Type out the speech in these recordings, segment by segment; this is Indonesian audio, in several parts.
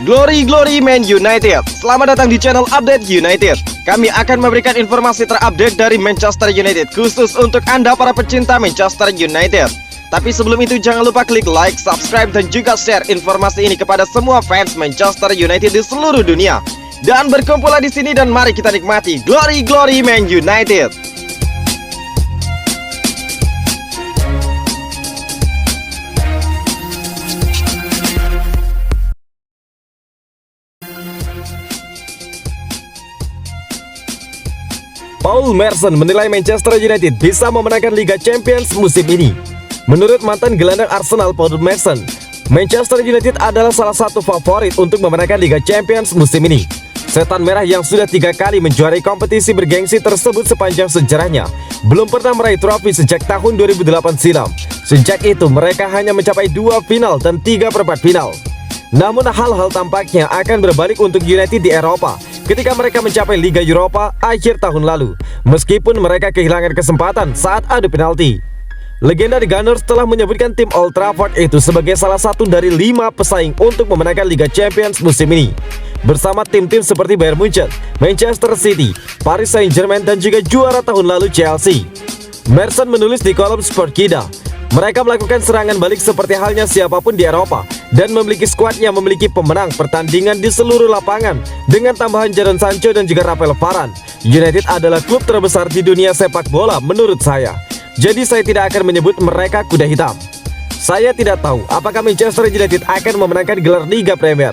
Glory Man United. Selamat datang di channel Update United. Kami akan memberikan informasi terupdate dari Manchester United khusus untuk Anda para pecinta Manchester United. Tapi sebelum itu jangan lupa klik like, subscribe dan juga share informasi ini kepada semua fans Manchester United di seluruh dunia. Dan berkumpullah di sini dan mari kita nikmati Glory Man United. Paul Merson menilai Manchester United bisa memenangkan Liga Champions musim ini. Menurut mantan gelandang Arsenal Paul Merson, Manchester United adalah salah satu favorit untuk memenangkan Liga Champions musim ini. Setan Merah yang sudah 3 kali menjuarai kompetisi bergengsi tersebut sepanjang sejarahnya belum pernah meraih trofi sejak tahun 2008 silam. Sejak itu mereka hanya mencapai 2 final dan 3/4 final. Namun hal-hal tampaknya akan berbalik untuk United di Eropa ketika mereka mencapai Liga Eropa akhir tahun lalu, meskipun mereka kehilangan kesempatan saat adu penalti. Legenda The Gunners telah menyebutkan tim Old Trafford itu sebagai salah satu dari 5 pesaing untuk memenangkan Liga Champions musim ini, bersama tim-tim seperti Bayern Munchen, Manchester City, Paris Saint-Germain dan juga juara tahun lalu Chelsea. Merson menulis di kolom Sportkida, mereka melakukan serangan balik seperti halnya siapapun di Eropa dan memiliki skuad yang memiliki pemenang pertandingan di seluruh lapangan dengan tambahan Jadon Sancho dan juga Rafael Varane. United adalah klub terbesar di dunia sepak bola menurut saya. Jadi saya tidak akan menyebut mereka kuda hitam. Saya tidak tahu apakah Manchester United akan memenangkan gelar Liga Premier.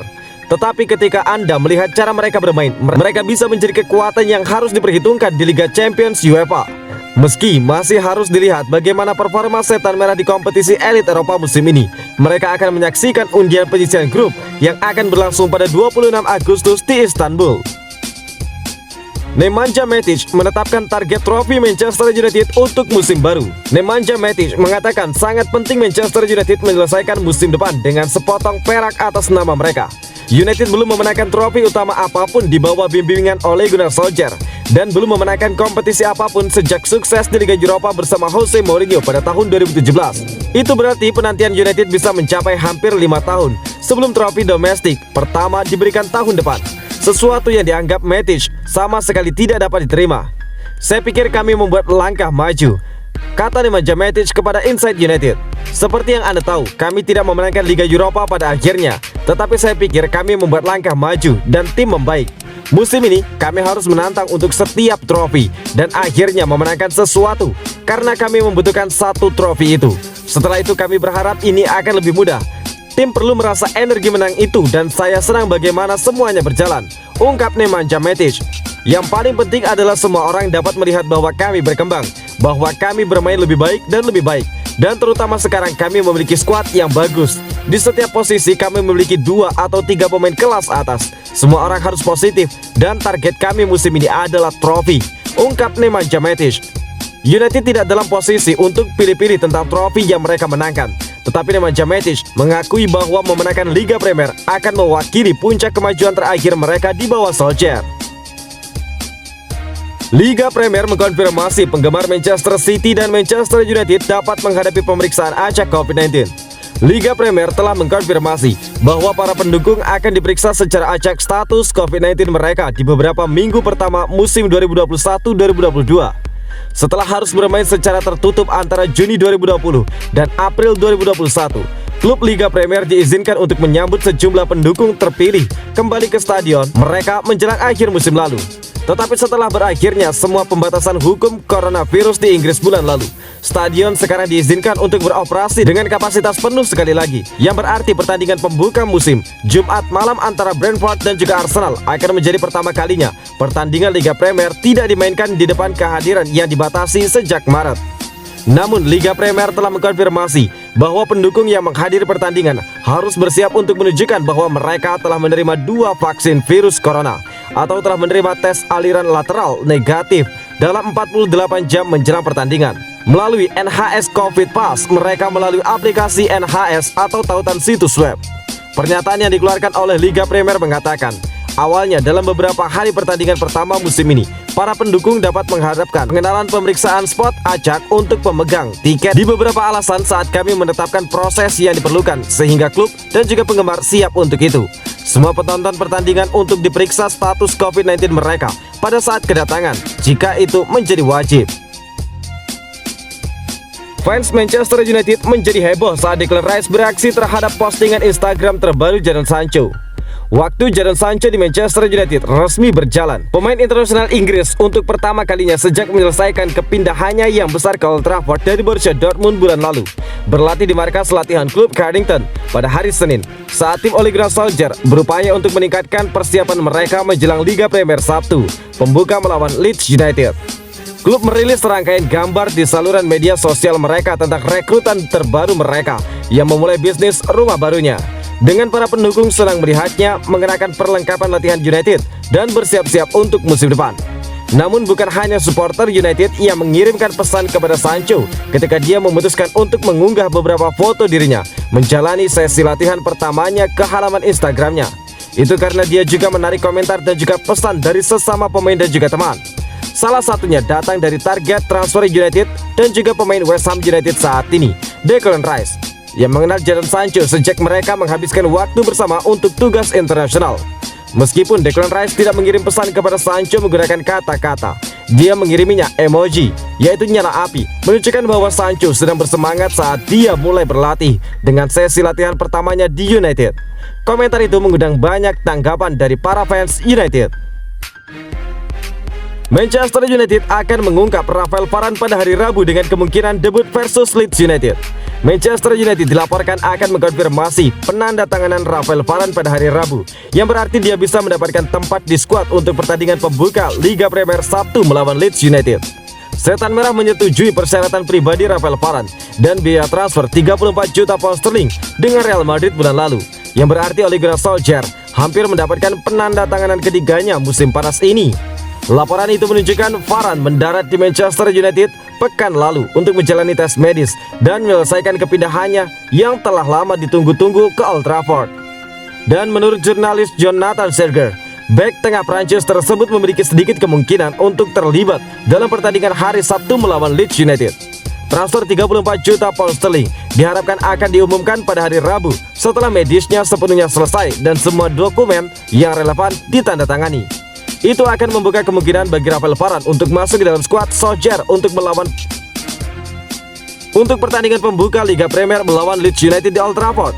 Tetapi ketika Anda melihat cara mereka bermain, mereka bisa menjadi kekuatan yang harus diperhitungkan di Liga Champions UEFA. Meski masih harus dilihat bagaimana performa Setan Merah di kompetisi elit Eropa musim ini, mereka akan menyaksikan undian penyisihan grup yang akan berlangsung pada 26 Agustus di Istanbul. Nemanja Matic menetapkan target trofi Manchester United untuk musim baru. Nemanja Matic mengatakan sangat penting Manchester United menyelesaikan musim depan dengan sepotong perak atas nama mereka. United belum memenangkan trofi utama apapun di bawah bimbingan Ole Gunnar Solskjaer dan belum memenangkan kompetisi apapun sejak sukses di Liga Eropa bersama Jose Mourinho pada tahun 2017. Itu berarti penantian United bisa mencapai hampir 5 tahun sebelum trofi domestik pertama diberikan tahun depan. Sesuatu yang dianggap Matic sama sekali tidak dapat diterima. Saya pikir kami membuat langkah maju, kata Nemanja Matic kepada Inside United. Seperti yang Anda tahu, kami tidak memenangkan Liga Eropa pada akhirnya, tetapi saya pikir kami membuat langkah maju dan tim membaik. Musim ini kami harus menantang untuk setiap trofi dan akhirnya memenangkan sesuatu karena kami membutuhkan 1 trofi itu. Setelah itu kami berharap ini akan lebih mudah. Tim perlu merasa energi menang itu dan saya senang bagaimana semuanya berjalan, ungkap Nemanja Matic. Yang paling penting adalah semua orang dapat melihat bahwa kami berkembang, bahwa kami bermain lebih baik dan lebih baik. Dan terutama sekarang kami memiliki skuad yang bagus. Di setiap posisi kami memiliki 2 atau 3 pemain kelas atas. Semua orang harus positif dan target kami musim ini adalah trofi, ungkap Nemanja Matic. United tidak dalam posisi untuk pilih-pilih tentang trofi yang mereka menangkan. Tetapi Nemanja Matic mengakui bahwa memenangkan Liga Premier akan mewakili puncak kemajuan terakhir mereka di bawah Solskjaer. Liga Premier mengkonfirmasi penggemar Manchester City dan Manchester United dapat menghadapi pemeriksaan acak COVID-19. Liga Premier telah mengkonfirmasi bahwa para pendukung akan diperiksa secara acak status COVID-19 mereka di beberapa minggu pertama musim 2021-2022. Setelah harus bermain secara tertutup antara Juni 2020 dan April 2021, klub Liga Premier diizinkan untuk menyambut sejumlah pendukung terpilih kembali ke stadion mereka menjelang akhir musim lalu. Tetapi setelah berakhirnya semua pembatasan hukum coronavirus di Inggris bulan lalu, stadion sekarang diizinkan untuk beroperasi dengan kapasitas penuh sekali lagi, yang berarti pertandingan pembuka musim Jumat malam antara Brentford dan juga Arsenal akan menjadi pertama kalinya pertandingan Liga Premier tidak dimainkan di depan kehadiran yang dibatasi sejak Maret. Namun Liga Premier telah mengkonfirmasi bahwa pendukung yang menghadiri pertandingan harus bersiap untuk menunjukkan bahwa mereka telah menerima 2 vaksin virus corona atau telah menerima tes aliran lateral negatif dalam 48 jam menjelang pertandingan. Melalui NHS COVID Pass, mereka melalui aplikasi NHS atau tautan situs web. Pernyataan yang dikeluarkan oleh Liga Premier mengatakan, awalnya dalam beberapa hari pertandingan pertama musim ini, para pendukung dapat mengharapkan pengenalan pemeriksaan spot acak untuk pemegang tiket di beberapa alasan saat kami menetapkan proses yang diperlukan sehingga klub dan juga penggemar siap untuk itu. semua penonton pertandingan untuk diperiksa status COVID-19 mereka pada saat kedatangan, jika itu menjadi wajib. Fans Manchester United menjadi heboh saat Declan Rice bereaksi terhadap postingan Instagram terbaru Jadon Sancho. Waktu Jadon Sancho di Manchester United resmi berjalan, pemain internasional Inggris untuk pertama kalinya sejak menyelesaikan kepindahannya yang besar ke Old Trafford dari Borussia Dortmund bulan lalu, berlatih di markas latihan klub Carrington pada hari Senin, saat tim Ole Gunnar Solskjaer berupaya untuk meningkatkan persiapan mereka menjelang Liga Premier Sabtu, pembuka melawan Leeds United. Klub merilis serangkaian gambar di saluran media sosial mereka tentang rekrutan terbaru mereka yang memulai bisnis rumah barunya. Dengan para pendukung senang melihatnya mengenakan perlengkapan latihan United dan bersiap-siap untuk musim depan. Namun bukan hanya supporter United yang mengirimkan pesan kepada Sancho ketika dia memutuskan untuk mengunggah beberapa foto dirinya menjalani sesi latihan pertamanya ke halaman Instagramnya. Itu karena dia juga menarik komentar dan juga pesan dari sesama pemain dan juga teman. Salah satunya datang dari target transfer United dan juga pemain West Ham United saat ini, Declan Rice, yang mengenal Jadon Sancho sejak mereka menghabiskan waktu bersama untuk tugas internasional. Meskipun Declan Rice tidak mengirim pesan kepada Sancho menggunakan kata-kata, dia mengiriminya emoji, yaitu nyala api, menunjukkan bahwa Sancho sedang bersemangat saat dia mulai berlatih dengan sesi latihan pertamanya di United. Komentar itu mengundang banyak tanggapan dari para fans United. Manchester United akan mengungkap Rafael Varane pada hari Rabu dengan kemungkinan debut versus Leeds United. Manchester United dilaporkan akan mengkonfirmasi penandatanganan Rafael Varane pada hari Rabu, yang berarti dia bisa mendapatkan tempat di skuad untuk pertandingan pembuka Liga Premier Sabtu melawan Leeds United. Setan Merah menyetujui persyaratan pribadi Rafael Varane dan biaya transfer 34 juta pound sterling dengan Real Madrid bulan lalu, yang berarti Ole Gunnar Solskjaer hampir mendapatkan penandatanganan ketiganya musim panas ini. Laporan itu menunjukkan Varane mendarat di Manchester United pekan lalu untuk menjalani tes medis dan menyelesaikan kepindahannya yang telah lama ditunggu-tunggu ke Old Trafford. Dan menurut jurnalis Jonathan Serger, bek tengah Prancis tersebut memiliki sedikit kemungkinan untuk terlibat dalam pertandingan hari Sabtu melawan Leeds United. Transfer 34 juta pound sterling diharapkan akan diumumkan pada hari Rabu setelah medisnya sepenuhnya selesai dan semua dokumen yang relevan ditandatangani. Itu akan membuka kemungkinan bagi Rafael Varane untuk masuk ke dalam skuad Solskjaer untuk pertandingan pembuka Liga Premier melawan Leeds United di Old Trafford.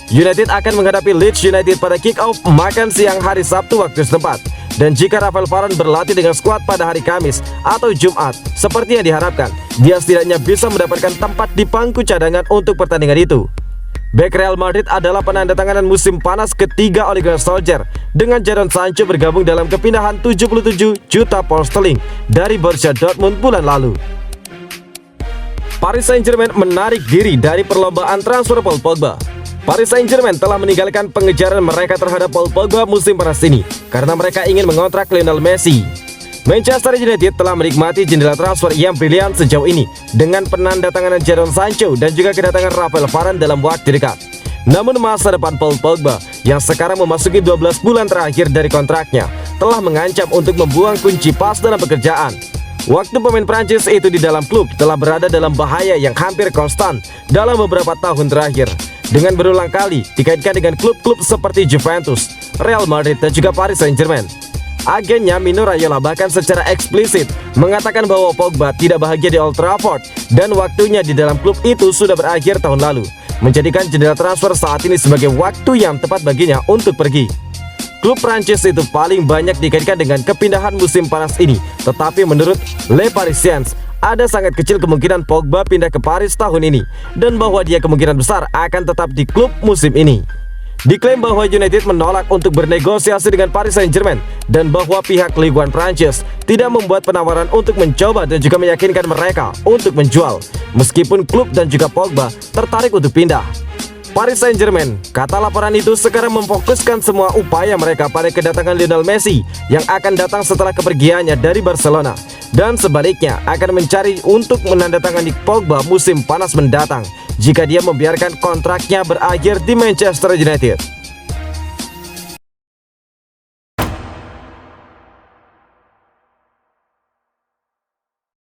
United akan menghadapi Leeds United pada kick-off makan siang hari Sabtu waktu setempat. Dan jika Rafael Varane berlatih dengan skuad pada hari Kamis atau Jumat seperti yang diharapkan, dia setidaknya bisa mendapatkan tempat di bangku cadangan untuk pertandingan itu. Bek Real Madrid adalah penandatanganan musim panas ketiga Ole Gunnar Solskjaer dengan Jadon Sancho bergabung dalam kepindahan 77 juta pound sterling dari Borussia Dortmund bulan lalu. Paris Saint-Germain menarik diri dari perlombaan transfer Paul Pogba. Paris Saint-Germain telah meninggalkan pengejaran mereka terhadap Paul Pogba musim panas ini karena mereka ingin mengontrak Lionel Messi. Manchester United telah menikmati jendela transfer yang brilian sejauh ini dengan penandatanganan Jadon Sancho dan juga kedatangan Rafael Varane dalam waktu dekat. Namun masa depan Paul Pogba yang sekarang memasuki 12 bulan terakhir dari kontraknya telah mengancam untuk membuang kunci pas dalam pekerjaan. Waktu pemain Prancis itu di dalam klub telah berada dalam bahaya yang hampir konstan dalam beberapa tahun terakhir, dengan berulang kali dikaitkan dengan klub-klub seperti Juventus, Real Madrid dan juga Paris Saint-Germain. Agennya Mino Raiola bahkan secara eksplisit mengatakan bahwa Pogba tidak bahagia di Old Trafford dan waktunya di dalam klub itu sudah berakhir tahun lalu, menjadikan jendela transfer saat ini sebagai waktu yang tepat baginya untuk pergi. Klub Prancis itu paling banyak dikaitkan dengan kepindahan musim panas ini, tetapi menurut Le Parisien ada sangat kecil kemungkinan Pogba pindah ke Paris tahun ini dan bahwa dia kemungkinan besar akan tetap di klub musim ini. Diklaim bahwa United menolak untuk bernegosiasi dengan Paris Saint-Germain dan bahwa pihak Ligue 1 Prancis tidak membuat penawaran untuk mencoba dan juga meyakinkan mereka untuk menjual, meskipun klub dan juga Pogba tertarik untuk pindah. Paris Saint-Germain, kata laporan itu, sekarang memfokuskan semua upaya mereka pada kedatangan Lionel Messi yang akan datang setelah kepergiannya dari Barcelona, dan sebaliknya akan mencari untuk menandatangani Pogba musim panas mendatang jika dia membiarkan kontraknya berakhir di Manchester United.